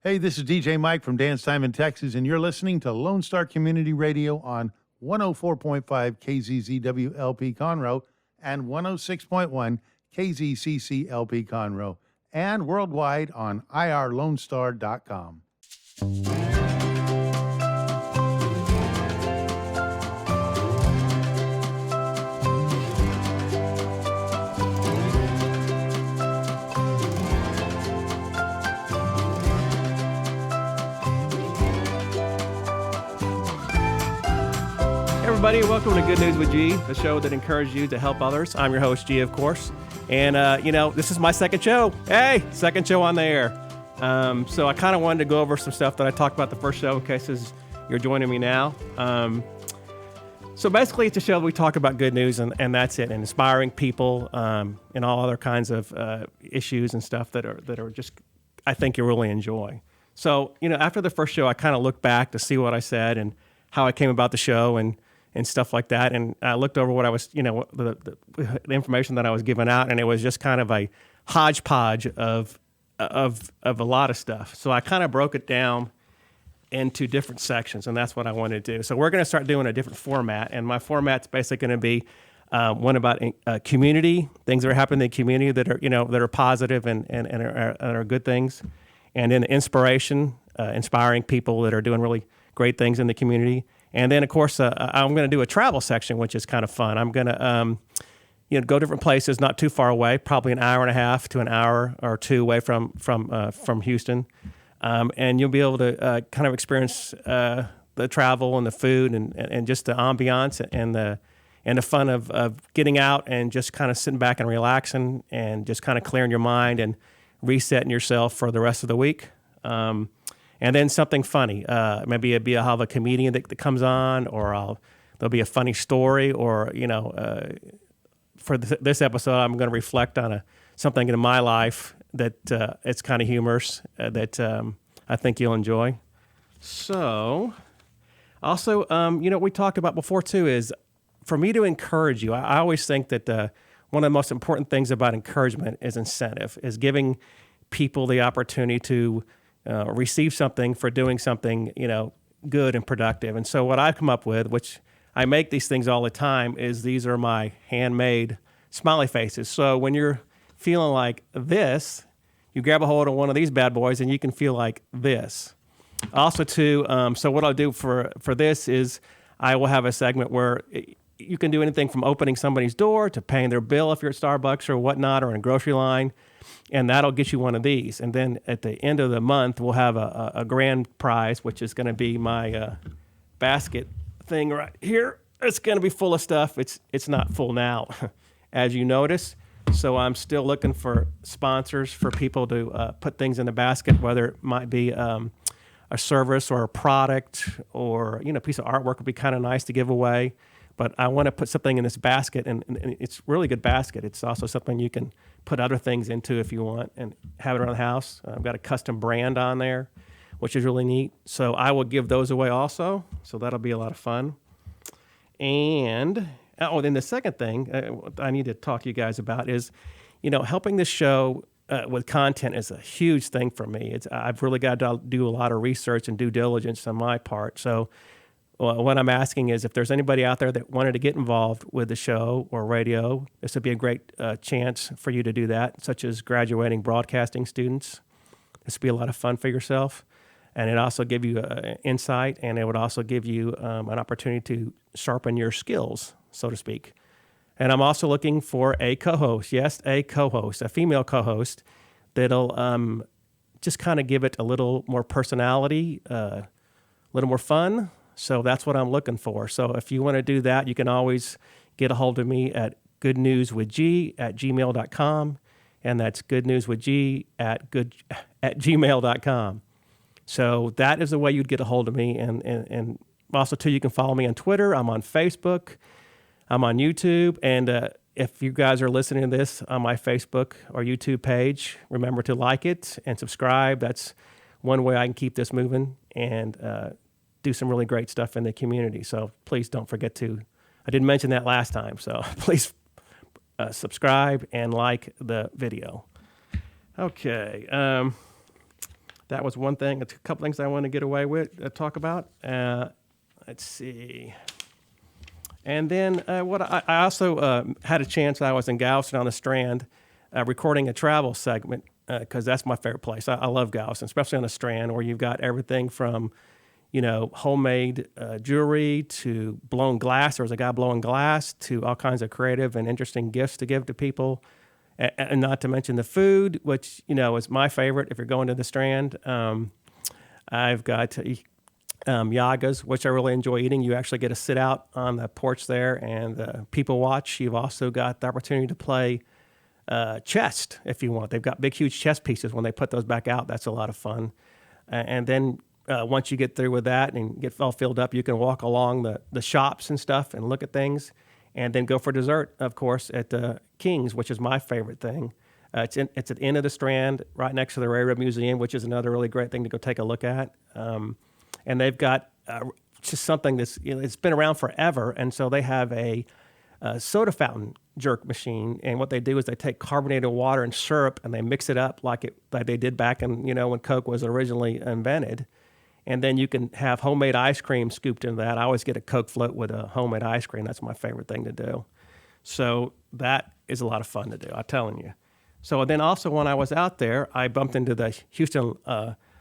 Hey, this is DJ Mike from Dance Time in Texas, and you're listening to Lone Star Community Radio on 104.5 KZZW LP Conroe and 106.1 KZCC LP Conroe, and worldwide on irlonestar.com. Everybody, welcome to Good News with G, the show that encourages you to help others. I'm your host, G, of course. And, this is my second show. Hey, second show on the air. So I kind of wanted to go over some stuff that I talked about the first show in case you're joining me now. So basically, it's a show where we talk about good news, and that's it, and inspiring people and all other kinds of issues and stuff that are just, I think you'll really enjoy. So, after the first show, I kind of looked back to see what I said and how I came about the show and stuff like that. And I looked over what I was, the information that I was giving out, and it was just kind of a hodgepodge of a lot of stuff. So I kind of broke it down into different sections, and that's what I wanted to do. So we're going to start doing a different format, and my format's basically going to be one about community, things that are happening in the community that are, that are positive and are good things, and then inspiration, inspiring people that are doing really great things in the community. And then, of course, I'm going to do a travel section, which is kind of fun. I'm going to, go different places, not too far away, probably an hour and a half to an hour or two away from Houston, and you'll be able to kind of experience the travel and the food and just the ambiance and the fun of getting out and just kind of sitting back and relaxing and just kind of clearing your mind and resetting yourself for the rest of the week. And then something funny. Maybe I'll have a comedian that comes on, or there'll be a funny story, or for this episode, I'm going to reflect on something in my life that it's kind of humorous that I think you'll enjoy. So, also, what we talked about before too is for me to encourage you. I always think that one of the most important things about encouragement is incentive, is giving people the opportunity to receive something for doing something, good and productive. And so what I've come up with, which I make these things all the time, is these are my handmade smiley faces. So when you're feeling like this, you grab a hold of one of these bad boys and you can feel like this. Also too, so what I'll do for this is I will have a segment where you can do anything from opening somebody's door to paying their bill if you're at Starbucks or whatnot, or in a grocery line. And that'll get you one of these. And then at the end of the month, we'll have a grand prize, which is going to be my basket thing right here. It's going to be full of stuff. It's not full now, as you notice. So I'm still looking for sponsors for people to put things in the basket, whether it might be a service or a product or, a piece of artwork would be kind of nice to give away. But I want to put something in this basket, and it's a really good basket. It's also something you can put other things into if you want and have it around the house. I've got a custom brand on there, which is really neat. So I will give those away also. So that'll be a lot of fun. And, then the second thing I need to talk to you guys about is, helping this show with content is a huge thing for me. I've really got to do a lot of research and due diligence on my part. So what I'm asking is if there's anybody out there that wanted to get involved with the show or radio, this would be a great chance for you to do that, such as graduating broadcasting students. This would be a lot of fun for yourself. And it also give you insight, and it would also give you an opportunity to sharpen your skills, so to speak. And I'm also looking for a co-host. Yes, a co-host, a female co-host that'll just kind of give it a little more personality, a little more fun. So that's what I'm looking for. So if you want to do that, you can always get a hold of me at goodnewswithg@gmail.com, and that's goodnewswithg@gmail.com. So that is the way you'd get a hold of me. And also, too, you can follow me on Twitter. I'm on Facebook. I'm on YouTube. And if you guys are listening to this on my Facebook or YouTube page, remember to like it and subscribe. That's one way I can keep this moving and do some really great stuff in the community. So please don't forget to, I didn't mention that last time, so please subscribe and like the video. Okay, that that was one thing. A couple things I want to get away with, talk about. Let's see. And then what I also had a chance. I was in Galveston on the Strand, recording a travel segment because that's my favorite place. I love Galveston, especially on the Strand, where you've got everything from, homemade jewelry to blown glass. There was a guy blowing glass to all kinds of creative and interesting gifts to give to people, and not to mention the food, which is my favorite. If you're going to the Strand, I've got Yagas, which I really enjoy eating. You actually get to sit out on the porch there and people watch. You've also got the opportunity to play chess if you want. They've got big, huge chess pieces. When they put those back out, that's a lot of fun. And then once you get through with that and get all filled up, you can walk along the shops and stuff and look at things, and then go for dessert, of course, at King's, which is my favorite thing. It's at the end of the Strand, right next to the Railroad Museum, which is another really great thing to go take a look at. And they've got just something that's, it's been around forever. And so they have a soda fountain jerk machine. And what they do is they take carbonated water and syrup and they mix it up like they did back in, when Coke was originally invented. And then you can have homemade ice cream scooped into that. I always get a Coke float with a homemade ice cream. That's my favorite thing to do. So that is a lot of fun to do, I'm telling you. So then also when I was out there, I bumped into the Houston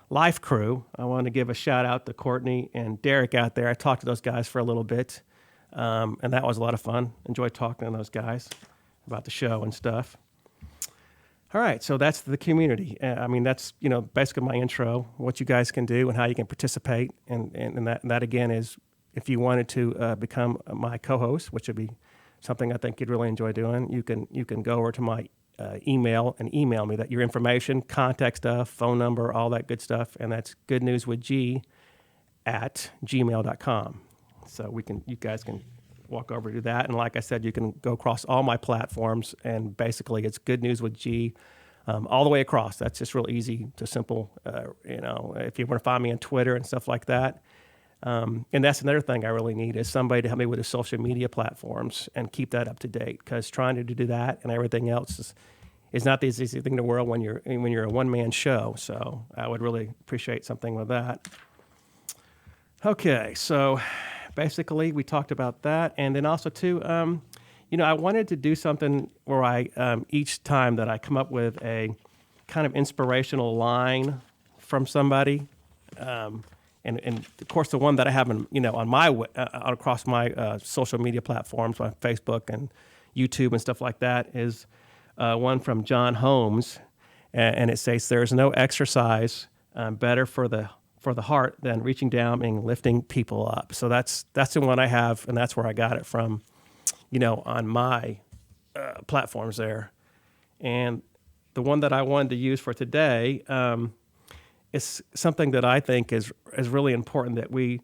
Life crew. I want to give a shout out to Courtney and Derek out there. I talked to those guys for a little bit, and that was a lot of fun. Enjoyed talking to those guys about the show and stuff. All right, so that's the community. That's basically my intro, what you guys can do and how you can participate, and that again is if you wanted to become my co-host, which would be something I think you'd really enjoy doing. You can go over to my email and email me your information, contact stuff, phone number, all that good stuff, and that's goodnewswithg@gmail.com. So you guys can walk over to that, and like I said, you can go across all my platforms, and basically it's Good News with G all the way across. That's just real easy to simple. If you want to find me on Twitter and stuff like that. And that's another thing I really need is somebody to help me with the social media platforms and keep that up to date, because trying to do that and everything else is not the easiest thing in the world when you're a one-man show. So I would really appreciate something with that. Okay, so basically we talked about that, and then also too, I wanted to do something where I each time that I come up with a kind of inspirational line from somebody. And of course, the one that I have on my across my social media platforms, my Facebook and YouTube and stuff like that, is one from John Holmes, and it says, "There's no exercise better for the heart than reaching down and lifting people up." So that's the one I have, and that's where I got it from, on my platforms there. And the one that I wanted to use for today. It's something that I think is really important, that we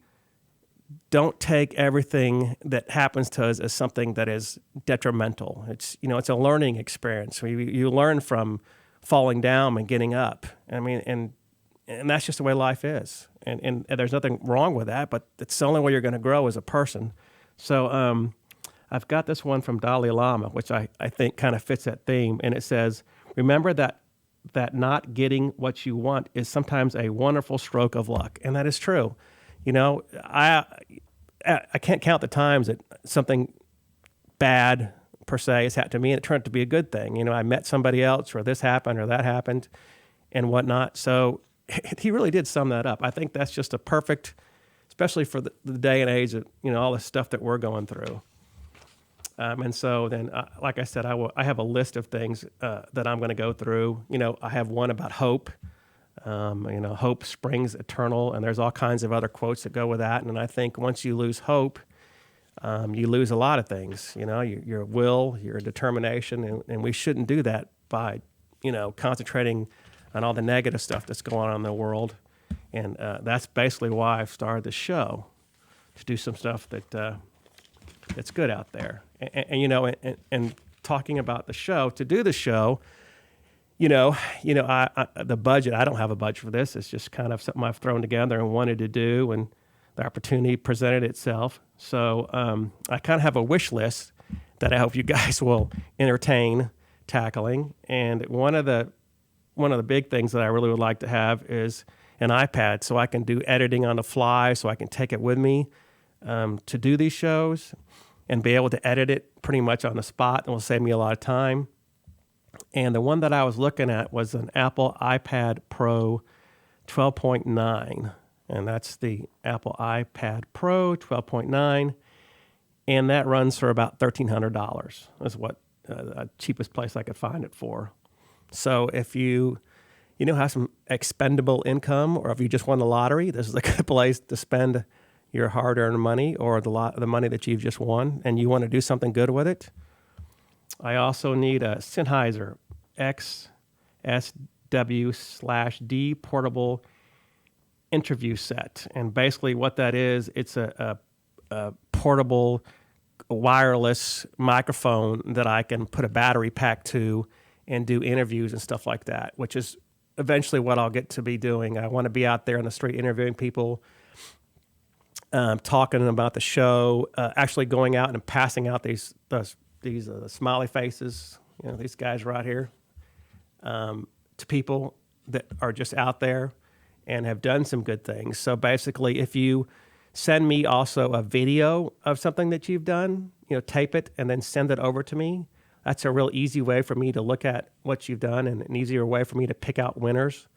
don't take everything that happens to us as something that is detrimental. It's a learning experience. You learn from falling down and getting up. And that's just the way life is. And there's nothing wrong with that, but it's the only way you're going to grow as a person. So I've got this one from Dalai Lama, which I think kind of fits that theme. And it says, "Remember that not getting what you want is sometimes a wonderful stroke of luck." And that is true. I can't count the times that something bad per se has happened to me and it turned out to be a good thing. I met somebody else, or this happened or that happened and whatnot. So he really did sum that up. I think that's just a perfect, especially for the day and age of, all the stuff that we're going through. And so then, like I said, I have a list of things that I'm going to go through. I have one about hope. Hope springs eternal, and there's all kinds of other quotes that go with that. And I think once you lose hope, you lose a lot of things. Your will, your determination, and we shouldn't do that by, concentrating on all the negative stuff that's going on in the world. And that's basically why I've started the show, to do some stuff that's good out there. And talking about the show, to do the show, the budget, I don't have a budget for this. It's just kind of something I've thrown together and wanted to do, and the opportunity presented itself. So I kind of have a wish list that I hope you guys will entertain tackling. And one of the big things that I really would like to have is an iPad so I can do editing on the fly, so I can take it with me to do these shows and be able to edit it pretty much on the spot. It will save me a lot of time. And the one that I was looking at was an Apple iPad Pro 12.9. And that's the Apple iPad Pro 12.9. And that runs for about $1,300 is what the cheapest place I could find it for. So if you have some expendable income, or if you just won the lottery, this is a good place to spend your hard-earned money or the money that you've just won, and you want to do something good with it. I also need a Sennheiser XSW/D portable interview set. And basically what that is, it's a portable wireless microphone that I can put a battery pack to and do interviews and stuff like that, which is eventually what I'll get to be doing. I want to be out there on the street interviewing people, talking about the show, actually going out and passing out these smiley faces, these guys right here, to people that are just out there and have done some good things. So basically, if you send me also a video of something that you've done, tape it and then send it over to me. That's a real easy way for me to look at what you've done and an easier way for me to pick out winners.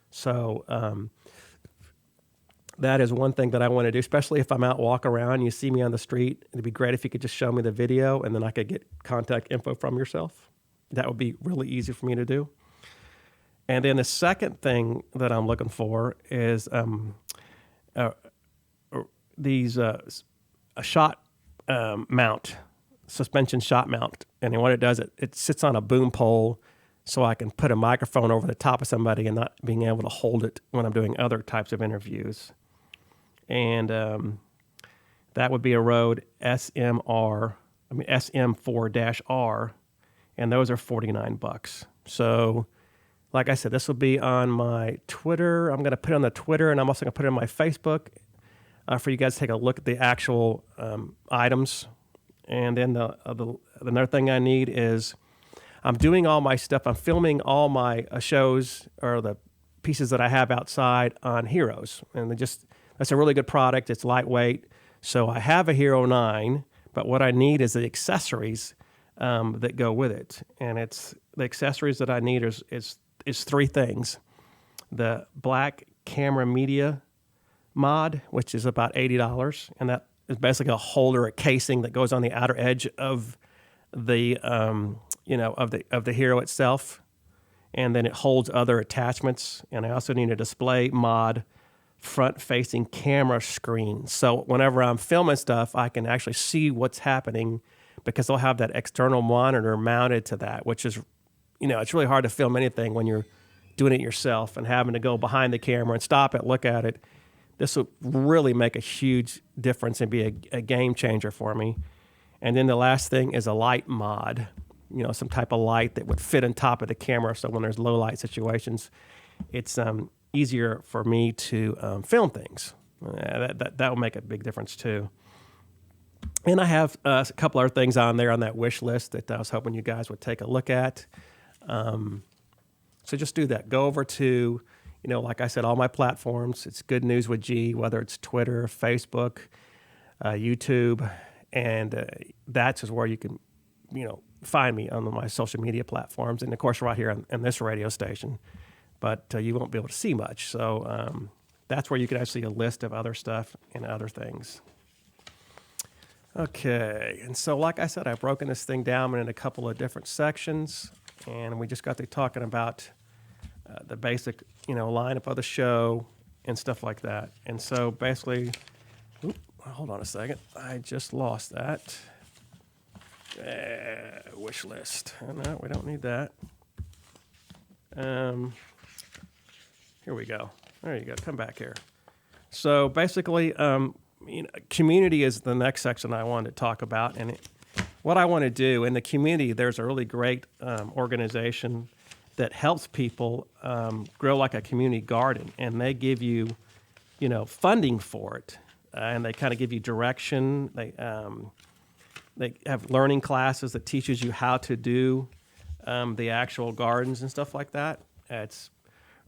So that is one thing that I want to do, especially if I'm out walking around and you see me on the street. It'd be great if you could just show me the video and then I could get contact info from yourself. That would be really easy for me to do. And then the second thing that I'm looking for is a shot mount, suspension shot mount. And what it does, it sits on a boom pole so I can put a microphone over the top of somebody and not being able to hold it when I'm doing other types of interviews. And that would be a Rode SM4-R, and those are $49. So, like I said, this will be on my Twitter. I'm going to put it on the Twitter, and I'm also going to put it on my Facebook for you guys to take a look at the actual items. And then another thing I need is I'm doing all my stuff. I'm filming all my shows or the pieces that I have outside on Heroes. And that's a really good product. It's lightweight. So I have a Hero 9, but what I need is the accessories that go with it. And the accessories that I need is three things. The black camera media mod, which is about $80, and that is basically a holder, a casing that goes on the outer edge of the of the Hero itself, and then it holds other attachments. And I also need a display mod front-facing camera screen, so whenever I'm filming stuff, I can actually see what's happening because they'll have that external monitor mounted to that, which is, it's really hard to film anything when you're doing it yourself and having to go behind the camera and stop it, look at it. This will really make a huge difference and be a game changer for me. And then the last thing is a light mod, some type of light that would fit on top of the camera. So when there's low light situations, it's easier for me to film things. That will make a big difference too. And I have a couple other things on there on that wish list that I was hoping you guys would take a look at. So just do that. Go over to, like I said, all my platforms. It's Good News with G, whether it's Twitter, Facebook, YouTube, and that's where you can, find me on my social media platforms. And of course, right here on this radio station. But you won't be able to see much. So that's where you can actually see a list of other stuff and other things. Okay, and so like I said, I've broken this thing down in a couple of different sections, and we just got to talking about the basic, lineup of the show and stuff like that. And so basically, hold on a second, I just lost that. Wish list. No, we don't need that. Here we go. There you go. Come back here. So basically, community is the next section I wanted to talk about. And what I want to do in the community, there's a really great organization that helps people grow like a community garden. And they give you, funding for it. And they kind of give you direction. They have learning classes that teaches you how to do the actual gardens and stuff like that. It's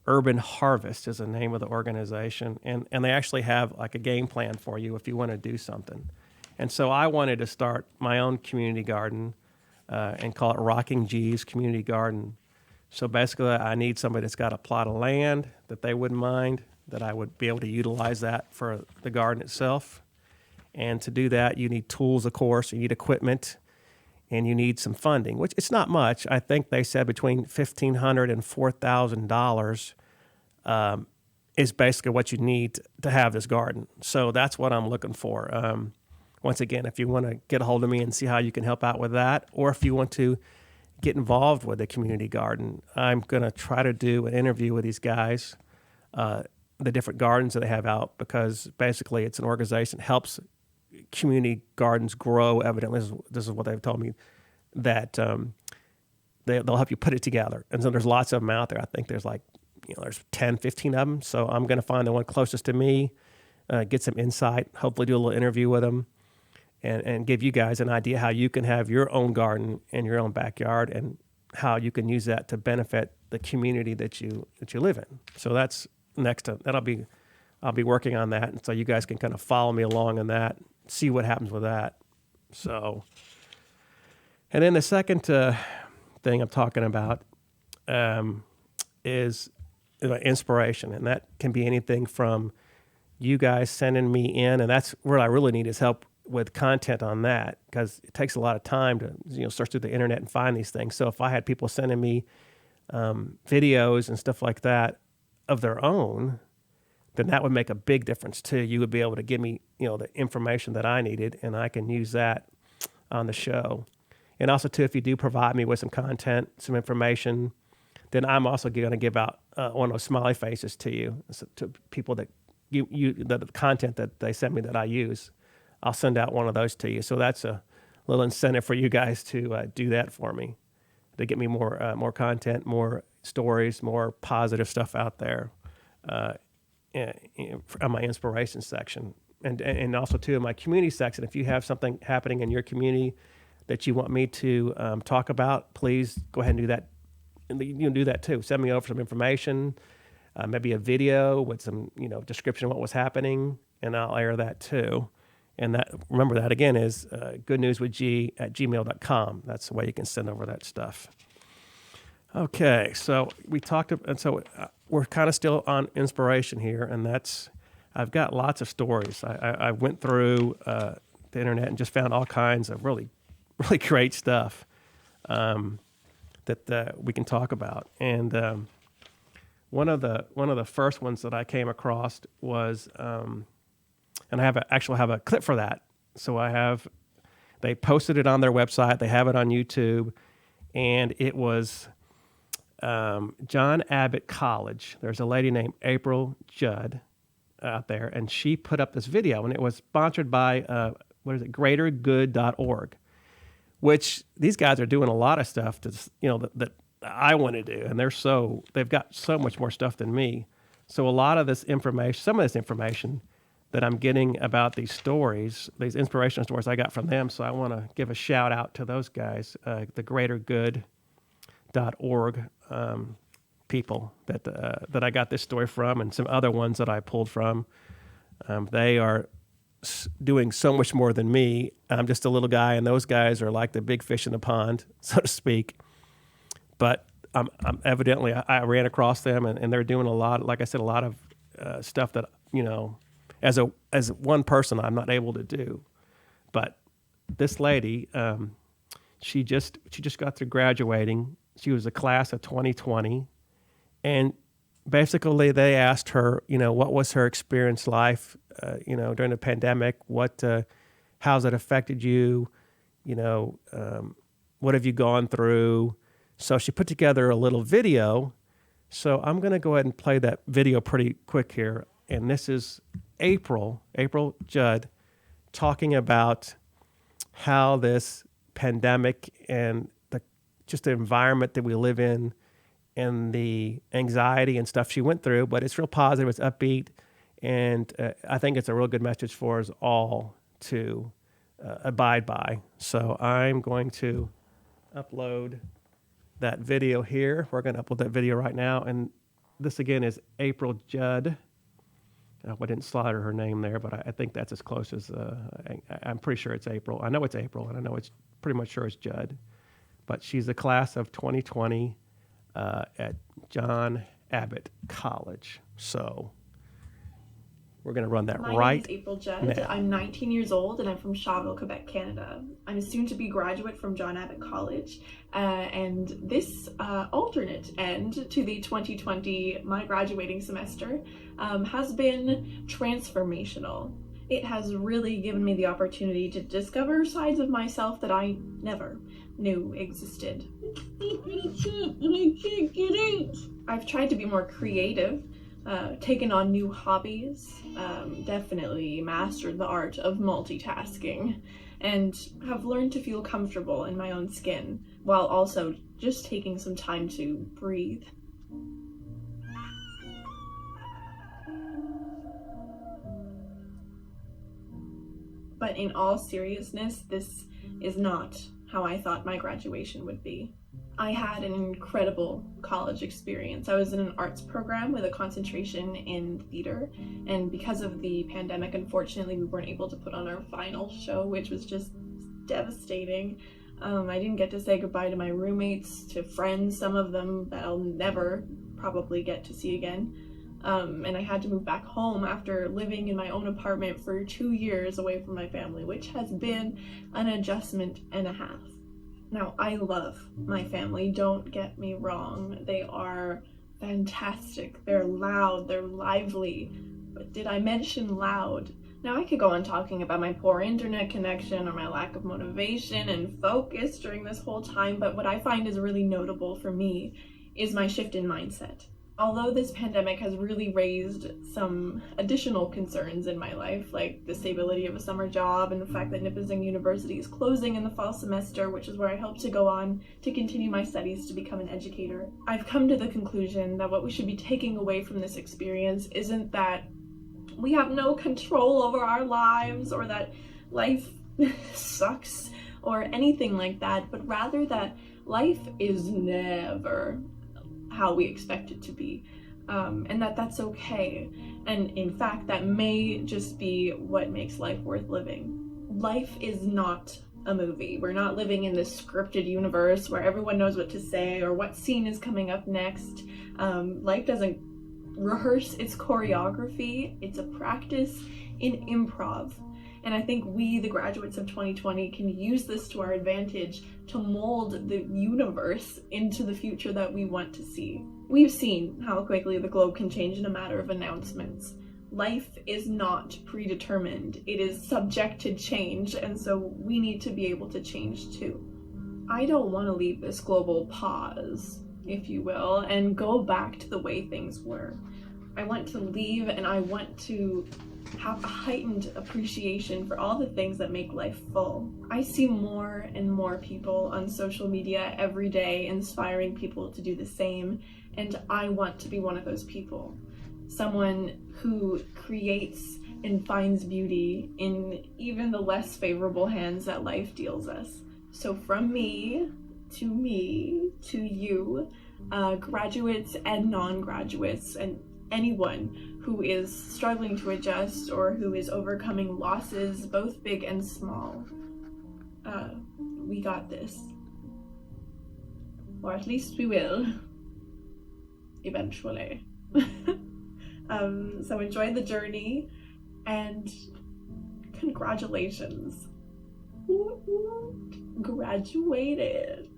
Urban Harvest is the name of the organization, and they actually have like a game plan for you if you want to do something. And so I wanted to start my own community garden and call it Rocking G's Community Garden. So basically, I need somebody that's got a plot of land that they wouldn't mind, that I would be able to utilize that for the garden itself. And to do that, you need tools, of course, you need equipment, and you need some funding, which it's not much. I think they said between $1,500 and $4,000 is basically what you need to have this garden. So that's what I'm looking for. Once again, if you want to get a hold of me and see how you can help out with that, or if you want to get involved with the community garden, I'm going to try to do an interview with these guys, the different gardens that they have out, because basically it's an organization that helps community gardens grow. Evidently, this is what they've told me, that they'll help you put it together. And so there's lots of them out there. I think there's like, there's 10, 15 of them. So I'm going to find the one closest to me, get some insight, hopefully do a little interview with them, and give you guys an idea how you can have your own garden in your own backyard and how you can use that to benefit the community that you live in. So that's next. I'll be working on that, and so you guys can kind of follow me along in that, see what happens with that. So, and then the second thing I'm talking about is inspiration, and that can be anything from you guys sending me in, and that's where I really need is help with content on that, because it takes a lot of time to search through the internet and find these things. So if I had people sending me videos and stuff like that of their own, then that would make a big difference too. You would be able to give me the information that I needed, and I can use that on the show. And also too, if you do provide me with some content, some information, then I'm also going to give out one of those smiley faces to you, to people that the content that they send me that I use. I'll send out one of those to you. So that's a little incentive for you guys to do that for me, to get me more content, more stories, more positive stuff out there on my inspiration section. And also, too, in my community section, if you have something happening in your community that you want me to talk about, please go ahead and do that. And you can do that, too. Send me over some information, maybe a video with some description of what was happening, and I'll air that, too. And that, remember, that again is goodnewswithg@gmail.com. That's the way you can send over that stuff. Okay, so we talked, and so we're kind of still on inspiration here, and I've got lots of stories. I went through the internet and just found all kinds of really, really great stuff that we can talk about. And one of the first ones that I came across was. And I actually have a clip for that. So they posted it on their website. They have it on YouTube. And it was John Abbott College. There's a lady named April Judd out there, and she put up this video, and it was sponsored by, greatergood.org, which these guys are doing a lot of stuff that I want to do. And they've got so much more stuff than me. So a lot of this information, some of this information that I'm getting about these stories, these inspirational stories I got from them. So I want to give a shout out to those guys, the greatergood.org people that I got this story from, and some other ones that I pulled from. They are doing so much more than me. I'm just a little guy, and those guys are like the big fish in the pond, so to speak. But I'm evidently, I ran across them, and they're doing a lot, like I said, a lot of stuff that, as one person, I'm not able to do. But this lady, she just got through graduating. She was a class of 2020, and basically they asked her, what was her experience life, during the pandemic? How's it affected you? What have you gone through? So she put together a little video. So I'm going to go ahead and play that video pretty quick here. And this is April Judd, talking about how this pandemic and just the environment that we live in and the anxiety and stuff she went through, but it's real positive, it's upbeat, and I think it's a real good message for us all to abide by. So I'm going to upload that video here. We're going to upload that video right now, and this again is April Judd. I didn't slaughter her name there, but I think that's as close as I'm pretty sure it's April. I know it's April, and I know it's pretty much sure it's Judd. But she's the class of 2020 at John Abbott College. So we're going to run that My right name is April Judd. now. I'm 19 years old and I'm from Shawville, Quebec, Canada. I'm a soon-to-be graduate from John Abbott College, and this alternate end to the 2020 my graduating semester has been transformational. It has really given me the opportunity to discover sides of myself that I never knew existed. I've tried to be more creative, taken on new hobbies, definitely mastered the art of multitasking, and have learned to feel comfortable in my own skin while also just taking some time to breathe. But in all seriousness, this is not how I thought my graduation would be. I had an incredible college experience. I was in an arts program with a concentration in theater, and because of the pandemic, unfortunately, we weren't able to put on our final show, which was just devastating. I didn't get to say goodbye to my roommates, to friends, some of them that I'll never probably get to see again. And I had to move back home after living in my own apartment for 2 years away from my family, which has been an adjustment and a half. Now, I love my family, don't get me wrong. They are fantastic. They're loud, they're lively. But did I mention loud? Now, I could go on talking about my poor internet connection or my lack of motivation and focus during this whole time, but what I find is really notable for me is my shift in mindset. Although this pandemic has really raised some additional concerns in my life, like the stability of a summer job and the fact that Nipissing University is closing in the fall semester, which is where I hope to go on to continue my studies to become an educator, I've come to the conclusion that what we should be taking away from this experience isn't that we have no control over our lives or that life sucks or anything like that, but rather that life is never how we expect it to be, and that's okay. And in fact, that may just be what makes life worth living. Life is not a movie. We're not living in this scripted universe where everyone knows what to say or what scene is coming up next. Life doesn't rehearse its choreography. It's a practice in improv. And I think we, the graduates of 2020, can use this to our advantage to mold the universe into the future that we want to see. We've seen how quickly the globe can change in a matter of announcements. Life is not predetermined. It is subject to change, and so we need to be able to change too. I don't want to leave this global pause, if you will, and go back to the way things were. I want to leave, and I want to have a heightened appreciation for all the things that make life full. I see more and more people on social media every day inspiring people to do the same, and I want to be one of those people. Someone who creates and finds beauty in even the less favorable hands that life deals us. So from me, to you, graduates and non-graduates, and anyone who is struggling to adjust or who is overcoming losses, both big and small. We got this. Or at least we will. Eventually. So enjoy the journey, and congratulations. Graduated.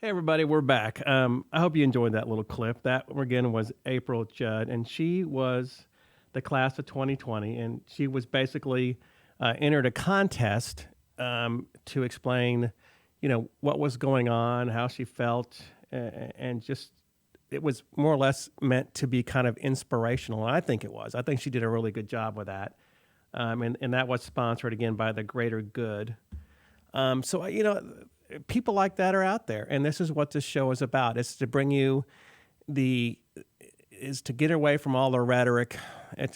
Hey everybody, we're back. I hope you enjoyed that little clip. That again was April Judd, and she was the class of 2020, and she was basically entered a contest to explain, what was going on, how she felt, and just it was more or less meant to be kind of inspirational. And I think it was. I think she did a really good job with that, and that was sponsored again by the Greater Good. So people like that are out there, and this is what this show is about. It's to bring you is to get away from all the rhetoric.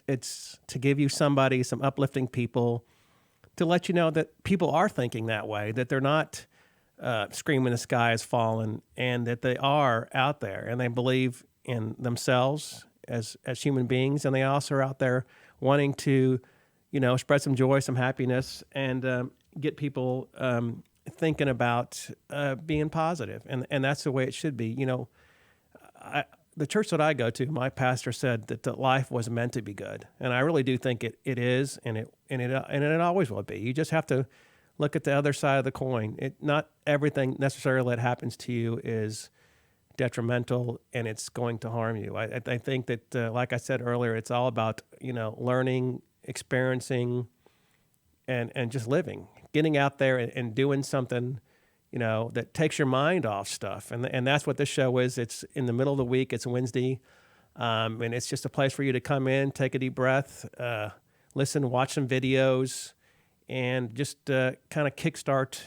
It's to give you some uplifting people, to let you know that people are thinking that way, that they're not screaming the sky has fallen, and that they are out there and they believe in themselves as human beings, and they also are out there wanting to, spread some joy, some happiness, and get people thinking about being positive, and that's the way it should be. The church that I go to, my pastor said that life was meant to be good, and I really do think it is, and it always will be. You just have to look at the other side of the coin. Not everything necessarily that happens to you is detrimental and it's going to harm you. I think that, like I said earlier, it's all about learning, experiencing, and just living, getting out there and doing something that takes your mind off stuff. And that's what this show is. It's in the middle of the week. It's Wednesday. And it's just a place for you to come in, take a deep breath, listen, watch some videos, and just kind of kickstart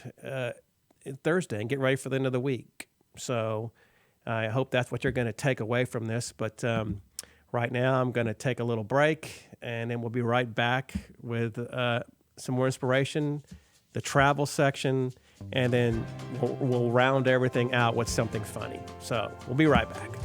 Thursday and get ready for the end of the week. So I hope that's what you're going to take away from this. But right now I'm going to take a little break, and then we'll be right back with some more inspiration, the travel section, and then we'll round everything out with something funny. So we'll be right back.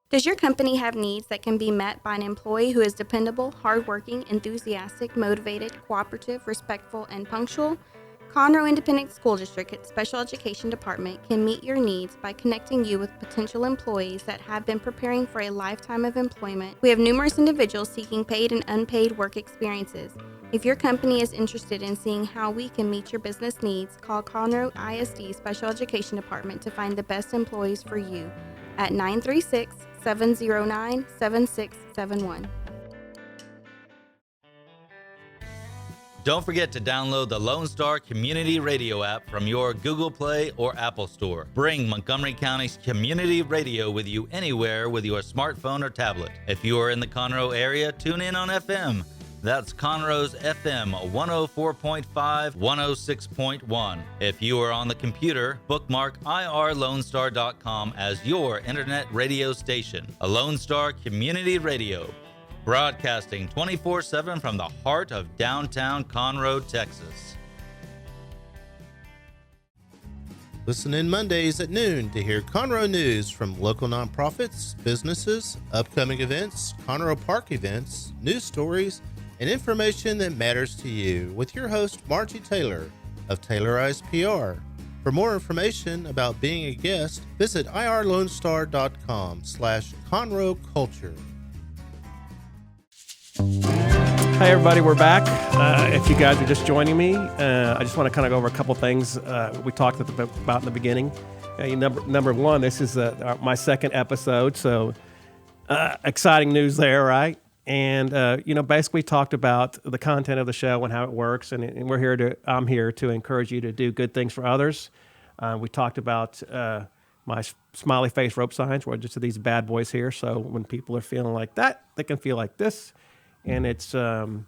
Does your company have needs that can be met by an employee who is dependable, hardworking, enthusiastic, motivated, cooperative, respectful, and punctual? Conroe Independent School District Special Education Department can meet your needs by connecting you with potential employees that have been preparing for a lifetime of employment. We have numerous individuals seeking paid and unpaid work experiences. If your company is interested in seeing how we can meet your business needs, call Conroe ISD Special Education Department to find the best employees for you at 936-709-7671. Don't forget to download the Lone Star Community Radio app from your Google Play or Apple Store. Bring Montgomery County's community radio with you anywhere with your smartphone or tablet. If you are in the Conroe area, tune in on FM. That's Conroe's FM 104.5, 106.1. If you are on the computer, bookmark irlonestar.com as your internet radio station. A Lone Star Community Radio, broadcasting 24/7 from the heart of downtown Conroe, Texas. Listen in Mondays at noon to hear Conroe news from local nonprofits, businesses, upcoming events, Conroe Park events, news stories, and information that matters to you with your host, Margie Taylor of Taylorized PR. For more information about being a guest, visit irlonestar.com/Conroe Culture. Hi, everybody. We're back. If you guys are just joining me, I just want to kind of go over a couple things we talked about in the beginning. Number one, this is my second episode, so exciting news there, right? And basically talked about the content of the show and how it works, and I'm here to encourage you to do good things for others. We talked about my smiley face rope signs, where just these bad boys here. So when people are feeling like that, they can feel like this. And it's to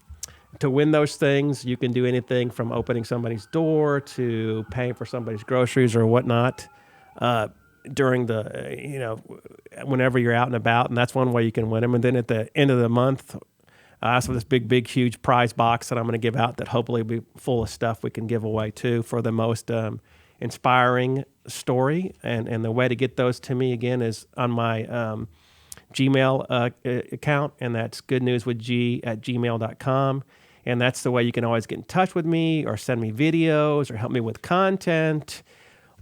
win those things, you can do anything from opening somebody's door to paying for somebody's groceries or whatnot during the, whenever you're out and about. And that's one way you can win them. And then at the end of the month, I also have this big, huge prize box that I'm going to give out that hopefully will be full of stuff we can give away too for the most inspiring story. And the way to get those to me again is on my Gmail account, and that's goodnewswithg@gmail.com. And that's the way you can always get in touch with me or send me videos or help me with content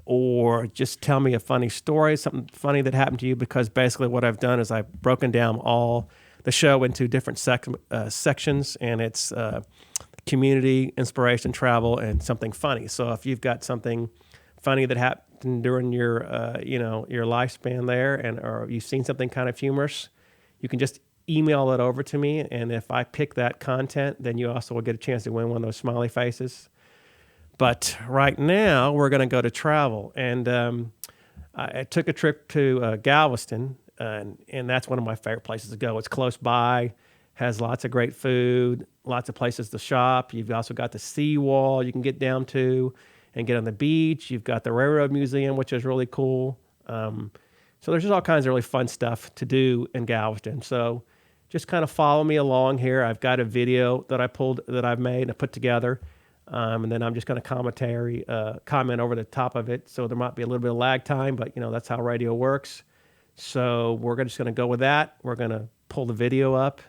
or just tell me a funny story, something funny that happened to you, because basically what I've done is I've broken down all the show into different sections, and it's community, inspiration, travel, and something funny. So if you've got something funny that happened during your your lifespan there, or you've seen something kind of humorous, you can just email it over to me, and if I pick that content, then you also will get a chance to win one of those smiley faces. But right now we're going to go to travel, and I took a trip to Galveston, and that's one of my favorite places to go. It's close by, has lots of great food, lots of places to shop. You've also got the seawall you can get down to and get on the beach. You've got the Railroad Museum, which is really cool. So there's just all kinds of really fun stuff to do in Galveston. So just kind of follow me along here. I've got a video that I've made and put together. And then I'm just going to comment over the top of it. So there might be a little bit of lag time, but that's how radio works. So we're just going to go with that. We're going to pull the video up,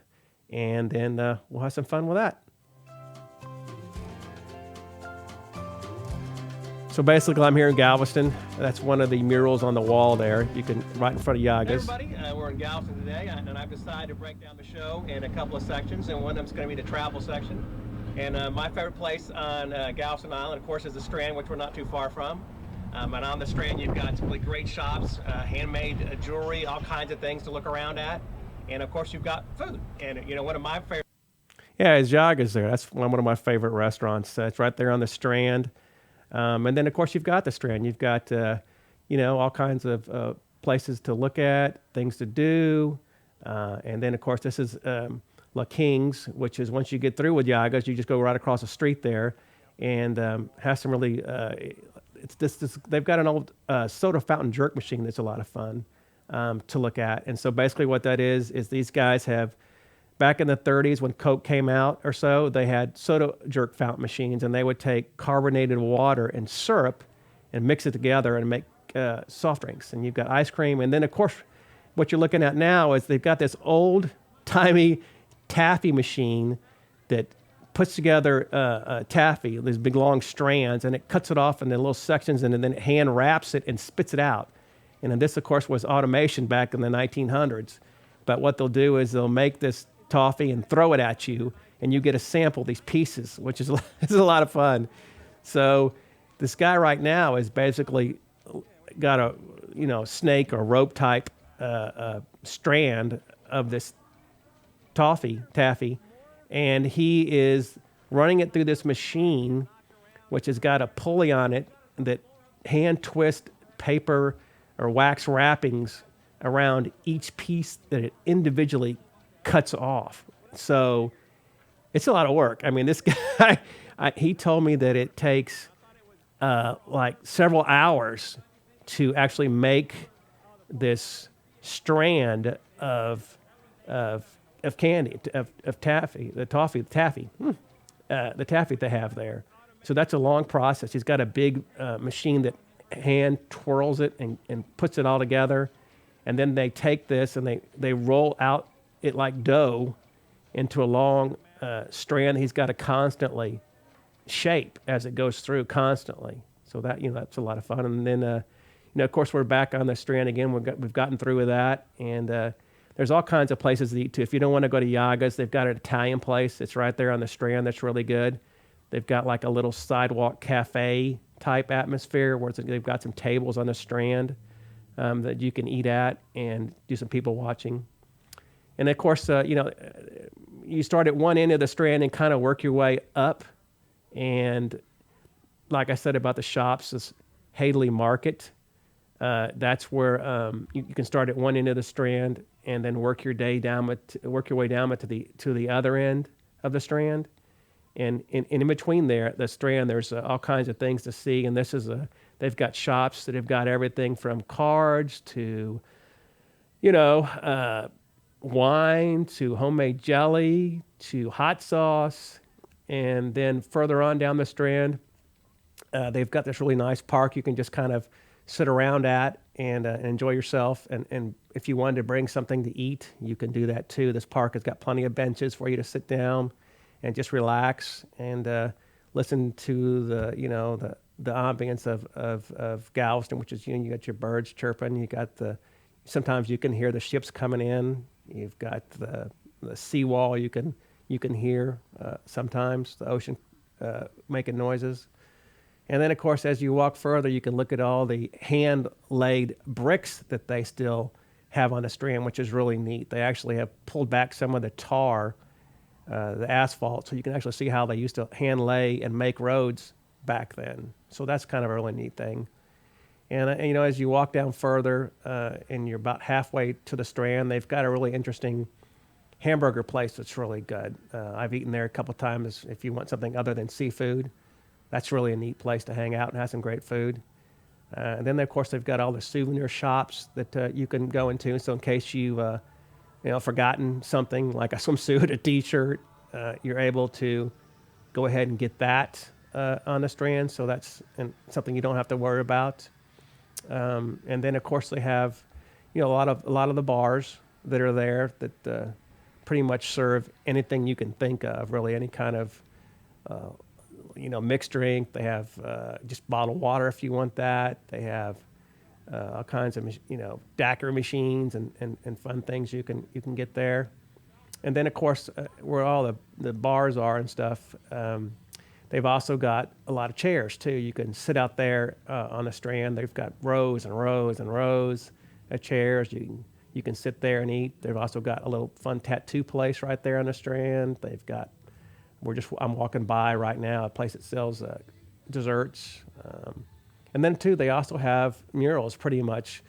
and then we'll have some fun with that. So basically, I'm here in Galveston. That's one of the murals on the wall there. You can right in front of Yaga's. Hey everybody, we're in Galveston today, and I've decided to break down the show in a couple of sections, and one of them is going to be the travel section. And my favorite place on Galveston Island, of course, is the Strand, which we're not too far from. And on the Strand, you've got some really great shops, handmade jewelry, all kinds of things to look around at. And of course, you've got food. And one of my favorite. Yeah, it's Yaga's there. That's one of my favorite restaurants. It's right there on the Strand. And then, of course, you've got the Strand. You've got, all kinds of places to look at, things to do. And then, of course, this is La King's, which is once you get through with Yaga's, you just go right across the street there and has some really, they've got an old soda fountain jerk machine that's a lot of fun to look at. And so basically what that is these guys have, back in the 30s when Coke came out or so, they had soda jerk fountain machines, and they would take carbonated water and syrup and mix it together and make soft drinks. And you've got ice cream. And then, of course, what you're looking at now is they've got this old-timey taffy machine that puts together taffy, these big long strands, and it cuts it off into little sections, and then it hand wraps it and spits it out. And then this, of course, was automation back in the 1900s. But what they'll do is they'll make this toffee and throw it at you, and you get to sample these pieces, which is a lot of fun. So this guy right now is basically got a snake or rope type strand of this taffy, and he is running it through this machine, which has got a pulley on it that hand twist paper or wax wrappings around each piece that it individually cuts off. So it's a lot of work. I mean, this guy, he told me that it takes like several hours to actually make this strand of candy, of taffy, the taffy they have there. So that's a long process. He's got a big machine that hand twirls it and puts it all together. And then they take this and they roll out it like dough into a long strand he's got to constantly shape as it goes through constantly. So that, that's a lot of fun. And then, of course, we're back on the Strand again. We've gotten through with that. And there's all kinds of places to eat too. If you don't want to go to Yaga's, they've got an Italian place. It's right there on the Strand. That's really good. They've got like a little sidewalk cafe type atmosphere where they've got some tables on the Strand that you can eat at and do some people watching. And of course, you start at one end of the Strand and kind of work your way up. And like I said about the shops, this Hadley Market, that's where you can start at one end of the Strand and then work your way down to the other end of the Strand. And in between there, the Strand, there's all kinds of things to see. And they've got shops that have got everything from cards to, wine to homemade jelly to hot sauce. And then further on down the Strand, they've got this really nice park you can just kind of sit around at and enjoy yourself. And if you wanted to bring something to eat, you can do that too. This park has got plenty of benches for you to sit down and just relax and listen to the ambience of Galveston, which is, you got your birds chirping, you got sometimes you can hear the ships coming in, you've got the seawall you can hear sometimes the ocean making noises. And then, of course, as you walk further, you can look at all the hand-laid bricks that they still have on the Strand, which is really neat. They actually have pulled back some of the tar, the asphalt, so you can actually see how they used to hand-lay and make roads back then. So that's kind of a really neat thing. And as you walk down further and you're about halfway to the Strand, they've got a really interesting hamburger place that's really good. I've eaten there a couple times if you want something other than seafood. That's really a neat place to hang out and have some great food. And then, of course, they've got all the souvenir shops that you can go into. So in case you forgotten something like a swimsuit, a T-shirt, you're able to go ahead and get that on the Strand. So that's something you don't have to worry about. And then, of course, they have, a lot of the bars that are there that pretty much serve anything you can think of, really, any kind of, mixed drink. They have just bottled water if you want that. They have all kinds of, daiquiri machines and fun things you can get there. And then, of course, where all the bars are and stuff, they've also got a lot of chairs, too. You can sit out there on the Strand. They've got rows and rows and rows of chairs. You can sit there and eat. They've also got a little fun tattoo place right there on the Strand. They've got, I'm walking by right now, a place that sells desserts. And then, too, they also have murals pretty much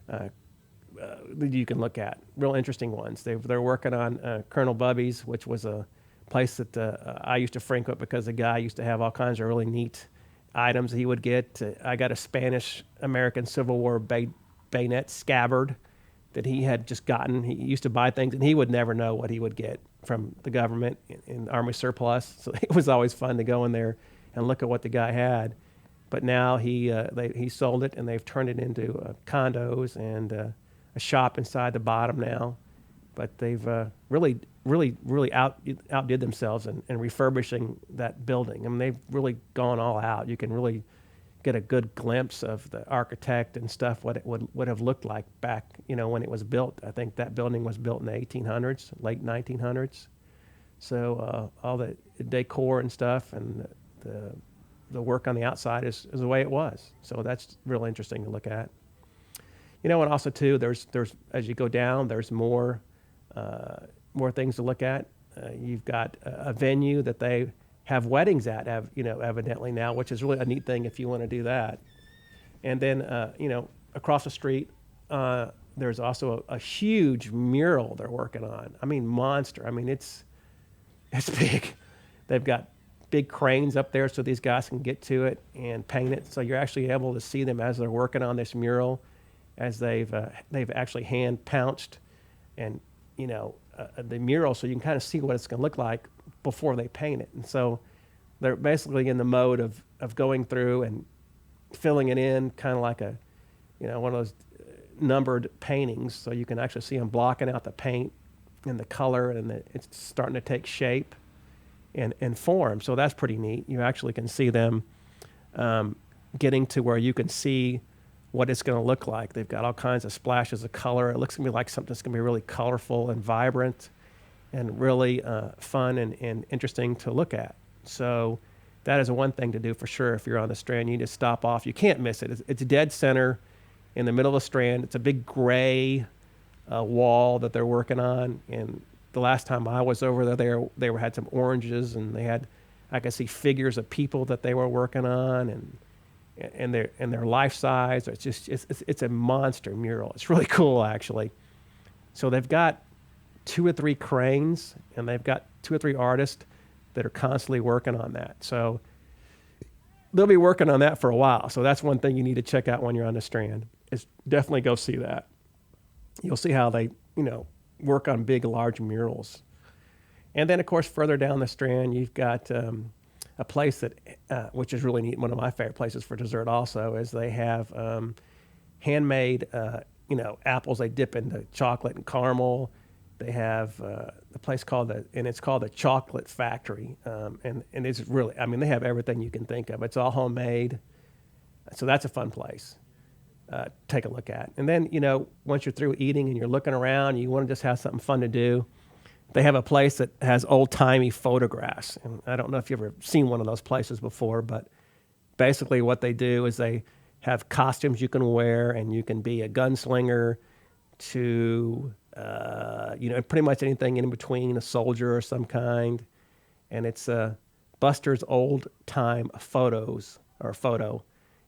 that you can look at, real interesting ones. They're working on Colonel Bubby's, which was a place that I used to frequent because the guy used to have all kinds of really neat items he would get. I got a Spanish-American Civil War bayonet scabbard that he had just gotten. He used to buy things, and he would never know what he would get from the government in Army surplus. So it was always fun to go in there and look at what the guy had. But now he sold it, and they've turned it into condos and a shop inside the bottom now. But they've really outdid themselves in refurbishing that building. I mean, they've really gone all out. You can really get a good glimpse of the architect and stuff, what it would have looked like back, when it was built. I think that building was built in the 1800s, late 1900s. So all the decor and stuff and the work on the outside is the way it was. So that's real interesting to look at. And also too, there's as you go down, there's more things to look at. You've got a venue that they have weddings at, evidently now, which is really a neat thing if you want to do that. And then, across the street, there's also a huge mural they're working on. I mean, monster. I mean, it's big. They've got big cranes up there so these guys can get to it and paint it. So you're actually able to see them as they're working on this mural, as they've actually hand pounched and the mural, so you can kind of see what it's going to look like before they paint it. And so they're basically in the mode of going through and filling it in, kind of like one of those numbered paintings, so you can actually see them blocking out the paint and the color, and it's starting to take shape and form. So that's pretty neat. You actually can see them getting to where you can see what it's going to look like. They've got all kinds of splashes of color. It looks to me like something that's going to be really colorful and vibrant and really fun and interesting to look at. So that is one thing to do for sure. If you're on the Strand, you need to stop off. You can't miss it. It's dead center in the middle of the Strand. It's a big gray wall that they're working on. And the last time I was over there, they had some oranges, and I could see figures of people that they were working on, and they're life size. It's a monster mural. It's really cool, actually. So they've got 2 or 3 cranes, and they've got 2 or 3 artists that are constantly working on that. So they'll be working on that for a while. So that's one thing you need to check out when you're on the Strand, is definitely go see that. You'll see how they, work on big, large murals. And then, of course, further down the Strand, you've got a place that, which is really neat. One of my favorite places for dessert also is they have handmade, apples they dip into chocolate and caramel. They have a place it's called the Chocolate Factory. And it's really, they have everything you can think of. It's all homemade. So that's a fun place. Take a look at. And then, once you're through eating and you're looking around, you want to just have something fun to do, they have a place that has old-timey photographs. And I don't know if you've ever seen one of those places before, but basically what they do is they have costumes you can wear, and you can be a gunslinger to, pretty much anything in between, a soldier or some kind. And it's Buster's old-time photo.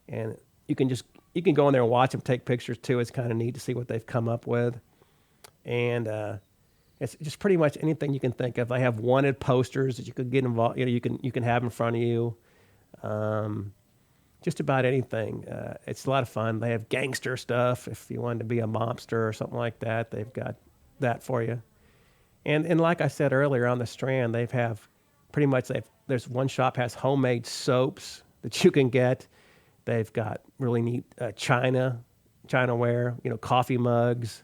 And you can go in there and watch them take pictures too. It's kind of neat to see what they've come up with. And it's just pretty much anything you can think of. They have wanted posters that you could get involved. You can have in front of you. Just about anything. It's a lot of fun. They have gangster stuff if you wanted to be a mobster or something like that. They've got that for you. And like I said earlier, on the Strand, there's one shop has homemade soaps that you can get. They've got really neat Chinaware, coffee mugs,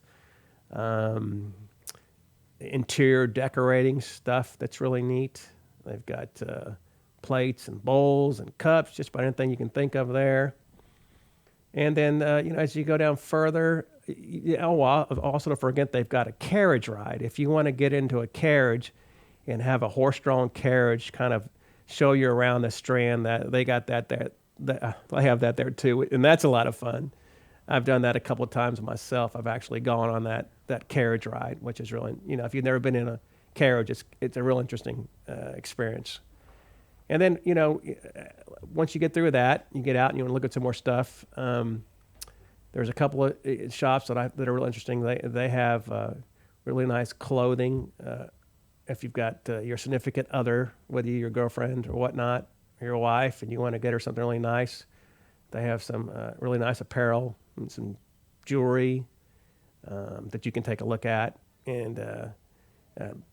interior decorating stuff that's really neat. They've got plates and bowls and cups, just about anything you can think of there. And then, as you go down further, also don't forget they've got a carriage ride. If you want to get into a carriage and have a horse-drawn carriage kind of show you around the Strand, that they got that there. I have that there too, and that's a lot of fun. I've done that a couple of times myself. I've actually gone on that carriage ride, which is really, if you've never been in a carriage, it's a real interesting experience. And then, once you get through that, you get out and you want to look at some more stuff. There's a couple of shops that are really interesting. They have really nice clothing. If you've got your significant other, whether you're your girlfriend or whatnot, or your wife, and you want to get her something really nice, they have some really nice apparel and some jewelry that you can take a look at, and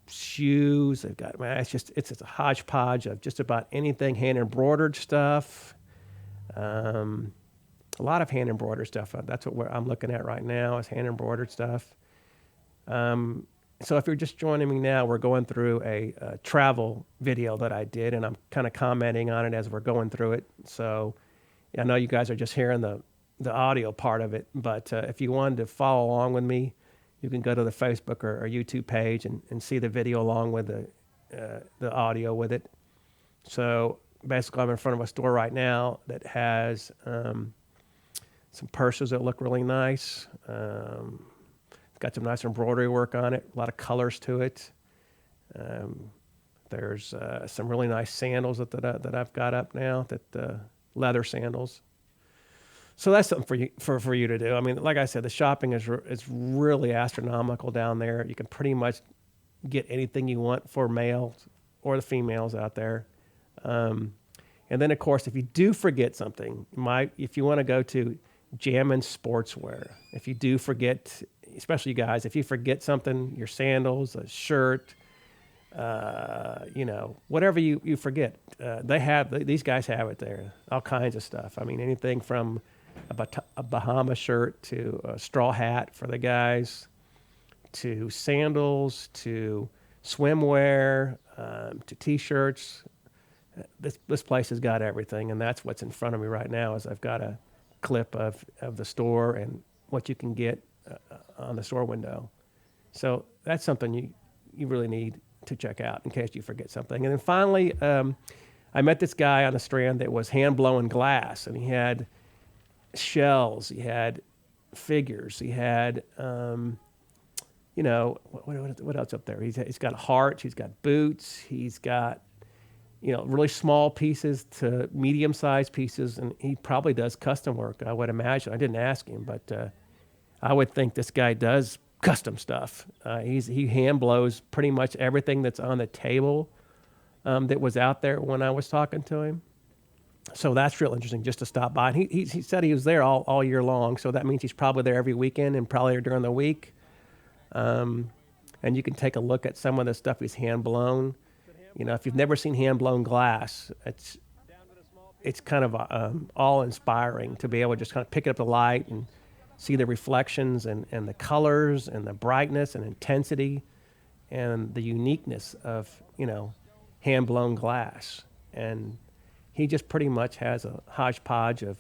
shoes. They've got, it's a hodgepodge of just about anything hand embroidered stuff. A lot of hand embroidered stuff. That's what I'm looking at right now, is hand embroidered stuff. So if you're just joining me now, we're going through a travel video that I did, and I'm kind of commenting on it as we're going through it. So I know you guys are just hearing the audio part of it, but if you wanted to follow along with me, you can go to the Facebook or YouTube page and see the video along with the audio with it. So basically, I'm in front of a store right now that has some purses that look really nice. Got some nice embroidery work on it, a lot of colors to it. There's some really nice sandals that I've got up now, leather sandals. So that's something for you to do. I mean, like I said, the shopping is really astronomical down there. You can pretty much get anything you want for males or the females out there. And then, of course, if you do forget something, if you want to go to Jammin' Sportswear, if you do forget, especially you guys, if you forget something, your sandals, a shirt, whatever you forget, these guys have it there. All kinds of stuff. I mean, anything from a Bahama shirt to a straw hat for the guys, to sandals, to swimwear, to T-shirts. This place has got everything, and that's what's in front of me right now. Is I've got a clip of the store and what you can get on the store window. So that's something you really need to check out in case you forget something. And then finally, I met this guy on the Strand that was hand blowing glass, and he had shells, he had figures, he had what else up there? He's got hearts, he's got boots, he's got really small pieces to medium-sized pieces, and he probably does custom work, I would imagine. I didn't ask him, but I would think this guy does custom stuff. He hand blows pretty much everything that's on the table that was out there when I was talking to him. So that's real interesting just to stop by. And he said he was there all year long, so that means he's probably there every weekend and probably during the week. And you can take a look at some of the stuff he's hand blown. If you've never seen hand blown glass, it's kind of awe-inspiring to be able to just kind of pick up the light and see the reflections and the colors and the brightness and intensity and the uniqueness of hand blown glass. And he just pretty much has a hodgepodge of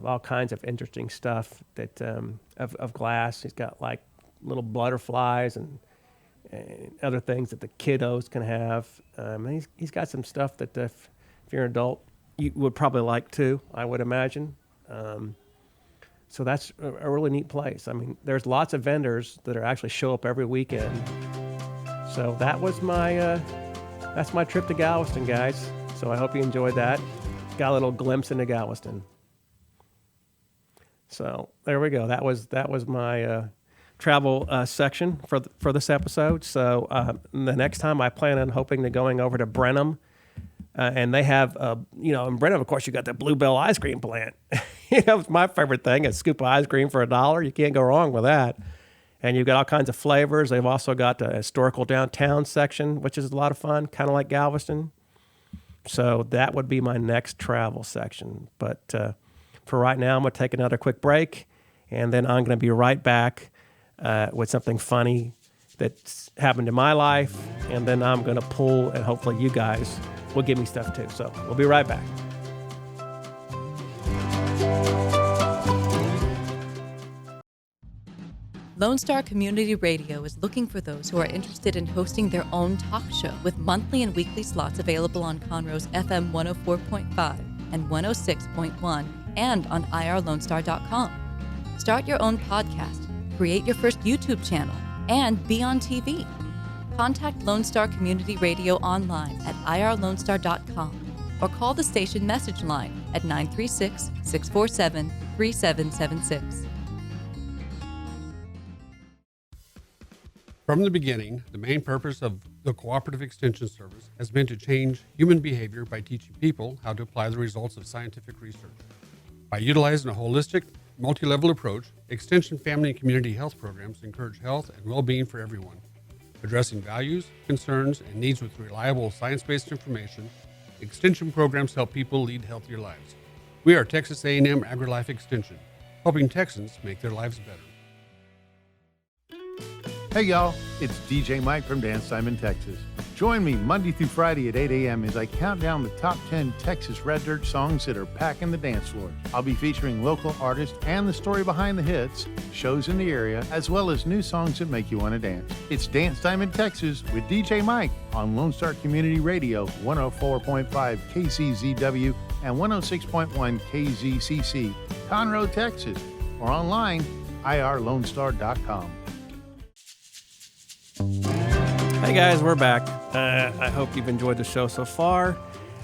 all kinds of interesting stuff that of glass. He's got like little butterflies and other things that the kiddos can have. He's got some stuff that if you're an adult, you would probably like too, I would imagine. So that's a really neat place. I mean, there's lots of vendors that actually show up every weekend. So that was that's my trip to Galveston, guys. So I hope you enjoyed that. Got a little glimpse into Galveston. So there we go. That was my travel section for this episode. So the next time I plan on hoping to going over to Brenham, and they have in Brenham, of course, you got the Bluebell ice cream plant. It's my favorite thing, a scoop of ice cream for $1. You can't go wrong with that. And you've got all kinds of flavors. They've also got a historical downtown section, which is a lot of fun, kind of like Galveston. So that would be my next travel section. But for right now, I'm going to take another quick break, and then I'm going to be right back with something funny that's happened in my life, and then I'm going to pull, and hopefully you guys will give me stuff too. So we'll be right back. Lone Star Community Radio is looking for those who are interested in hosting their own talk show with monthly and weekly slots available on Conroe's FM 104.5 and 106.1 and on irlonestar.com. Start your own podcast, create your first YouTube channel, and be on TV. Contact Lone Star Community Radio online at irlonestar.com or call the station message line at 936-647-3776. From the beginning, the main purpose of the Cooperative Extension Service has been to change human behavior by teaching people how to apply the results of scientific research. By utilizing a holistic, multi-level approach, Extension family and community health programs encourage health and well-being for everyone. Addressing values, concerns, and needs with reliable science-based information, Extension programs help people lead healthier lives. We are Texas A&M AgriLife Extension, helping Texans make their lives better. Hey y'all, it's DJ Mike from Dan Simon, Texas. Join me Monday through Friday at 8 a.m. as I count down the top 10 Texas Red Dirt songs that are packing the dance floor. I'll be featuring local artists and the story behind the hits, shows in the area, as well as new songs that make you want to dance. It's Dance Time in Texas with DJ Mike on Lone Star Community Radio, 104.5 KCZW and 106.1 KZCC, Conroe, Texas, or online, irlonestar.com. Hey guys, we're back. I hope you've enjoyed the show so far.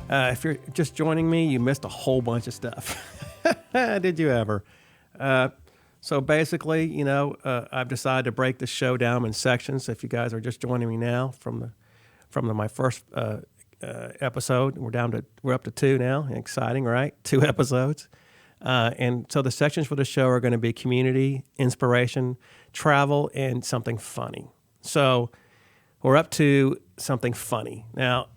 If you're just joining me, you missed a whole bunch of stuff. Did you ever? So basically, I've decided to break the show down in sections. If you guys are just joining me now from my first episode, we're up to 2 now. Exciting, right? 2 episodes. And so the sections for the show are going to be community, inspiration, travel, and something funny. So we're up to something funny. Now,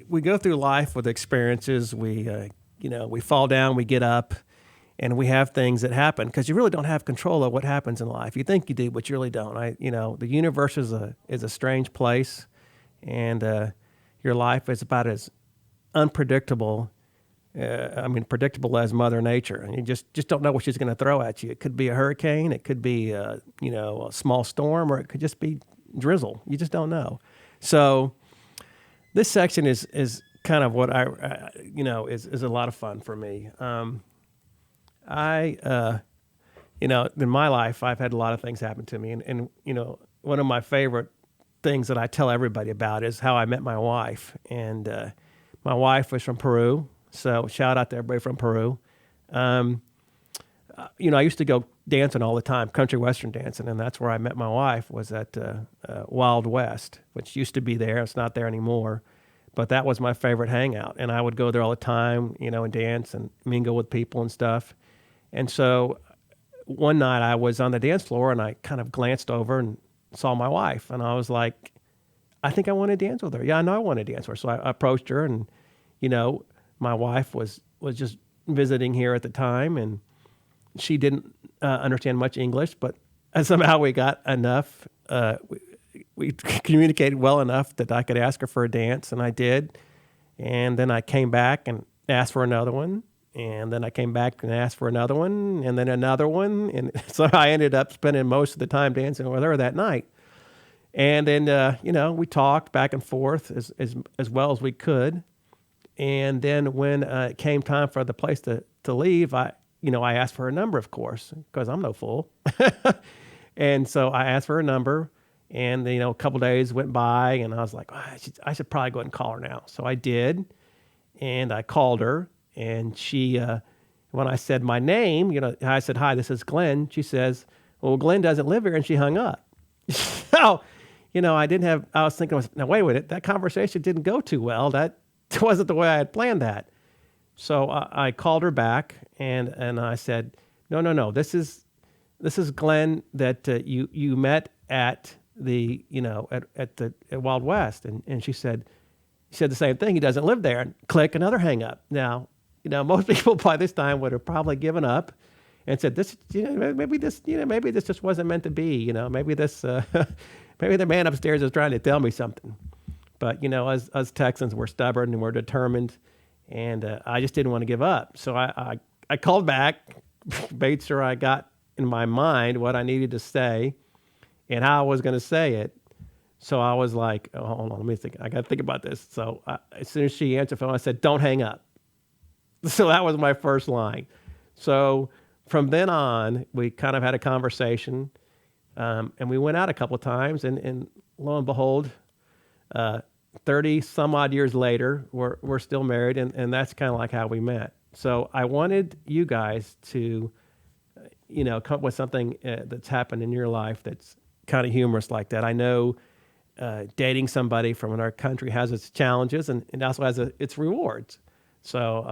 we go through life with experiences. We fall down, we get up, and we have things that happen because you really don't have control of what happens in life. You think you do, but you really don't. The universe is a strange place, and your life is about as unpredictable. Predictable as Mother Nature, and you just don't know what she's going to throw at you. It could be a hurricane, it could be a small storm, or it could just be drizzle. You just don't know. So this section is kind of what is a lot of fun for me. In my life, I've had a lot of things happen to me, and one of my favorite things that I tell everybody about is how I met my wife, and my wife was from Peru. So shout out to everybody from Peru. I used to go dancing all the time, country western dancing, and that's where I met my wife, was at Wild West, which used to be there. It's not there anymore, but that was my favorite hangout. And I would go there all the time, and dance and mingle with people and stuff. And so one night I was on the dance floor, and I kind of glanced over and saw my wife, and I was like, I think I want to dance with her. Yeah, I know I want to dance with her. So I approached her, and, my wife was just visiting here at the time, and she didn't understand much English, but somehow we got enough. We communicated well enough that I could ask her for a dance, and I did. And then I came back and asked for another one, and then I came back and asked for another one, and then another one, and so I ended up spending most of the time dancing with her that night. And then we talked back and forth as well as we could. And then when it came time for the place to leave, I asked for her number, of course, because I'm no fool. And so I asked for her number, and a couple days went by, and I was like, I should probably go ahead and call her now. So I did, and I called her, and she, when I said my name, I said, "Hi, this is Glenn." She says, "Well, Glenn doesn't live here," and she hung up. So, I was thinking, now wait a minute, that conversation didn't go too well. That wasn't the way I had planned that. So I called her back, and I said, no, this is this is Glenn that you met at the at Wild West, and she said the same thing. He doesn't live there. And click, another hang up. Now, most people by this time would have probably given up and said, this, maybe this just wasn't meant to be. Maybe this, maybe the man upstairs is trying to tell me something. But us Texans, we're stubborn and we're determined, and I just didn't want to give up. So I called back, made sure I got in my mind what I needed to say and how I was going to say it. So I was like, oh, hold on, let me think. I got to think about this. So as soon as she answered the phone, I said, don't hang up. So that was my first line. So from then on, we kind of had a conversation, and we went out a couple of times, and lo and behold, 30 some odd years later, we're still married, and that's kind of like how we met. So I wanted you guys to, come up with something that's happened in your life that's kind of humorous like that. I know dating somebody from another country has its challenges and also has its rewards. So,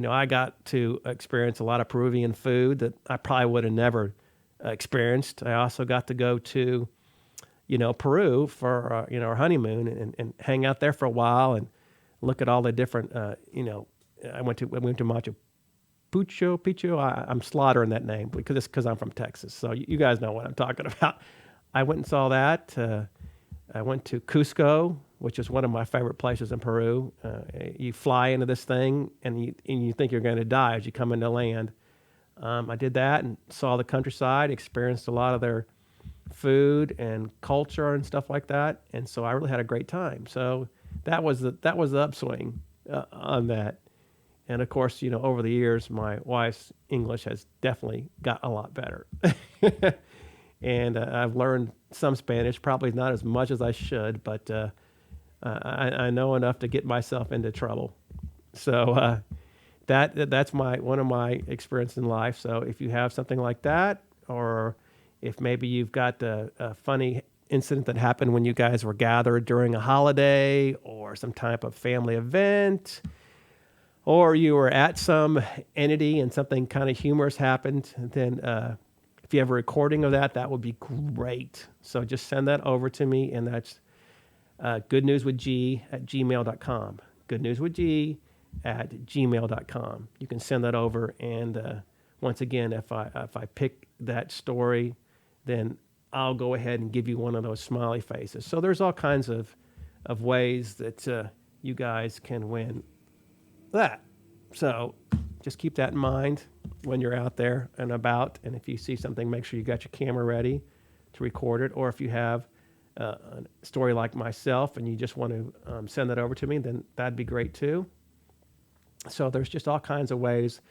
I got to experience a lot of Peruvian food that I probably would have never experienced. I also got to go to, Peru for, our honeymoon and hang out there for a while and look at all the different, I went to Machu Picchu. I'm slaughtering that name because I'm from Texas. So you guys know what I'm talking about. I went and saw that. I went to Cusco, which is one of my favorite places in Peru. You fly into this thing and you think you're going to die as you come into land. I did that and saw the countryside, experienced a lot of their food and culture and stuff like that. And so I really had a great time. So that was the upswing on that. And of course, over the years, my wife's English has definitely got a lot better. And I've learned some Spanish, probably not as much as I should, but I know enough to get myself into trouble. So that's one of my experiences in life. So if you have something like that, or if maybe you've got a funny incident that happened when you guys were gathered during a holiday or some type of family event, or you were at some entity and something kind of humorous happened, then if you have a recording of that, that would be great. So just send that over to me, and that's goodnewswithg@gmail.com. goodnewswithg@gmail.com. You can send that over, and once again, if I pick that story, then I'll go ahead and give you one of those smiley faces. So there's all kinds of ways that you guys can win that. So just keep that in mind when you're out there and about. And if you see something, make sure you got your camera ready to record it. Or if you have a story like myself and you just want to send that over to me, then that'd be great too. So there's just all kinds of ways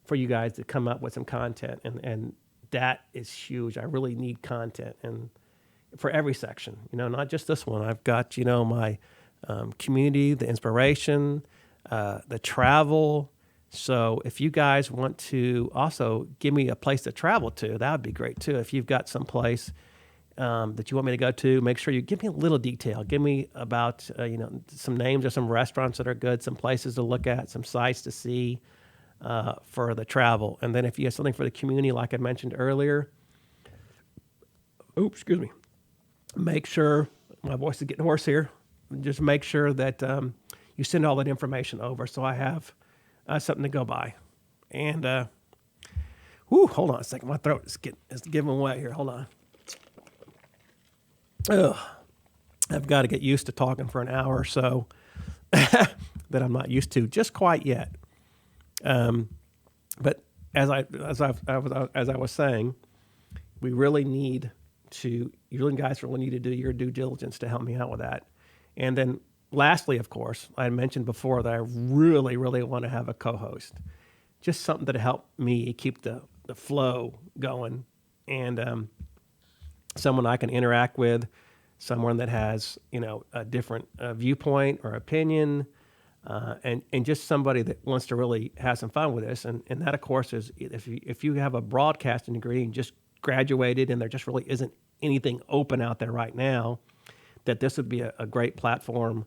for you guys to come up with some content. And that is huge. I really need content, and for every section, not just this one. I've got, my community, the inspiration, the travel. So if you guys want to also give me a place to travel to, that would be great too. If you've got some place that you want me to go to, make sure you give me a little detail. Give me about, some names of some restaurants that are good, some places to look at, some sites to see for the travel. And then if you have something for the community, like I mentioned earlier, make sure, my voice is getting hoarse here, just make sure that you send all that information over so I have something to go by. And, hold on a second. My throat is giving way here. Hold on. I've got to get used to talking for an hour or so that I'm not used to just quite yet. But as I was saying, you guys really need to do your due diligence to help me out with that. And then lastly, of course, I mentioned before that I really, really want to have a co-host, just something to help me keep the flow going, and someone I can interact with, someone that has, a different viewpoint or opinion, and just somebody that wants to really have some fun with this. And that, of course, is if you have a broadcasting degree and just graduated and there just really isn't anything open out there right now, that this would be a great platform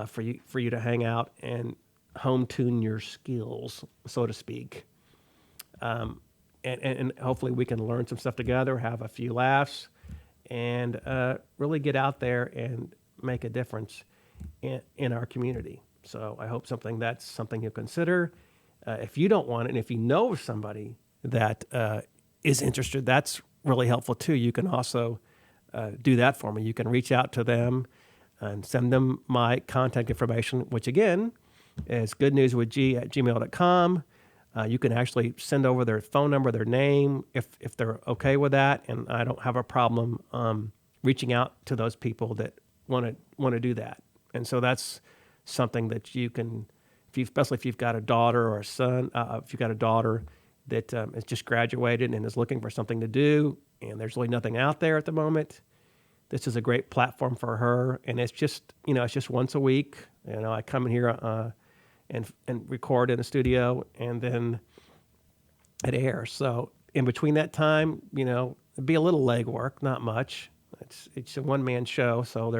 for you to hang out and home tune your skills, so to speak. and hopefully we can learn some stuff together, have a few laughs, and really get out there and make a difference in our community. So I hope that's something you'll consider. If you don't want it, and if you know of somebody that is interested, that's really helpful too. You can also do that for me. You can reach out to them and send them my contact information, which again is goodnewswithg@gmail.com. You can actually send over their phone number, their name, if they're okay with that, and I don't have a problem reaching out to those people that want to do that. And so that's something that you can, especially if you've got a daughter or a son, if you've got a daughter that has just graduated and is looking for something to do, and there's really nothing out there at the moment. This is a great platform for her, and it's just once a week. I come in here and record in the studio, and then it airs. So in between that time, it'd be a little legwork, not much. It's a one-man show, so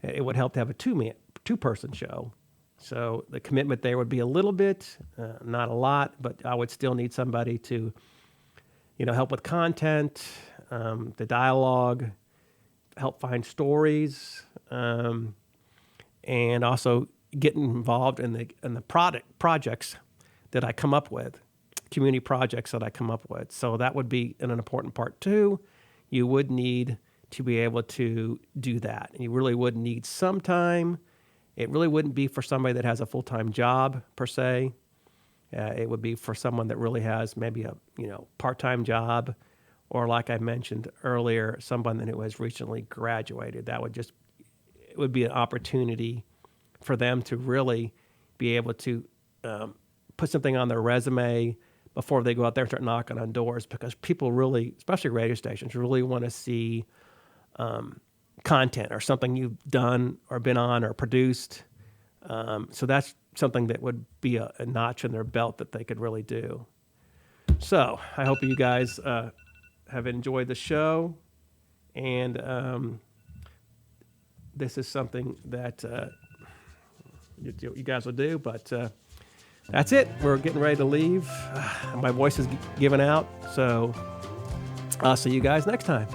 it would help to have a two-person show. So the commitment there would be a little bit, not a lot, but I would still need somebody to, help with content, the dialogue, help find stories, and also getting involved in the projects that I come up with, community projects that I come up with. So that would be an important part too. You would need to be able to do that. And you really would need some time. It really wouldn't be for somebody that has a full-time job per se. It would be for someone that really has maybe a part-time job, or like I mentioned earlier, someone who has recently graduated. It would be an opportunity for them to really be able to put something on their resume before they go out there and start knocking on doors, because people really, especially radio stations, really want to see content or something you've done or been on or produced. So that's something that would be a notch in their belt that they could really do. So I hope you guys have enjoyed the show, and this is something that you guys will do, but that's it. We're getting ready to leave. My voice is giving out, so I'll see you guys next time.